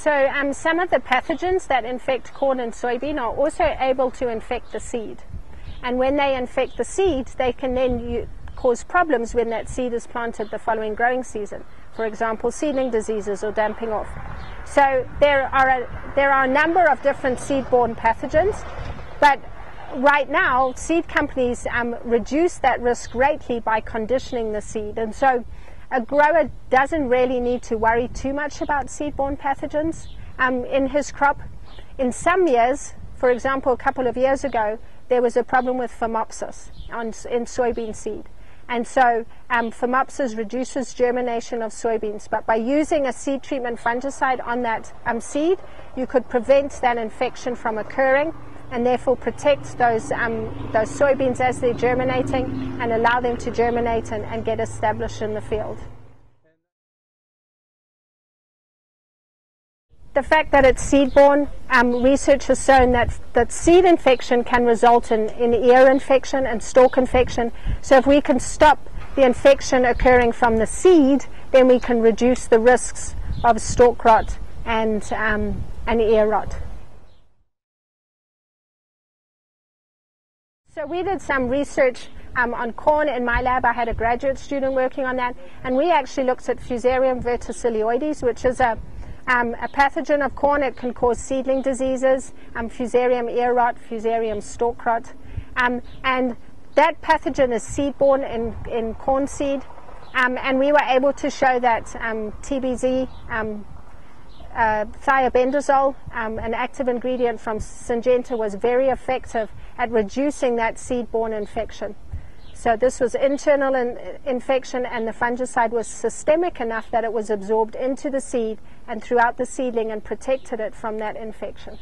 So some of the pathogens that infect corn and soybean are also able to infect the seed. And when they infect the seed, they can then cause problems when that seed is planted the following growing season. For example, seedling diseases or damping off. So there are a number of different seed-borne pathogens, but right now seed companies reduce that risk greatly by conditioning the seed. And so a grower doesn't really need to worry too much about seed-borne pathogens in his crop. In some years, for example, a couple of years ago, there was a problem with phomopsis in soybean seed. And so phomopsis reduces germination of soybeans. But by using a seed treatment fungicide on that seed, you could prevent that infection from occurring and therefore protect those soybeans as they're germinating and allow them to germinate and get established in the field. The fact that it's seed-borne, research has shown that seed infection can result in ear infection and stalk infection. So if we can stop the infection occurring from the seed, then we can reduce the risks of stalk rot and ear rot. So we did some research on corn in my lab. I had a graduate student working on that, and we actually looked at Fusarium verticilioides, which is a pathogen of corn. It can cause seedling diseases, Fusarium ear rot, Fusarium stalk rot, and that pathogen is seed-borne in corn seed, and we were able to show that TBZ, thiobendazole, an active ingredient from Syngenta, was very effective at reducing that seed-borne infection. So this was internal infection, and the fungicide was systemic enough that it was absorbed into the seed and throughout the seedling and protected it from that infection.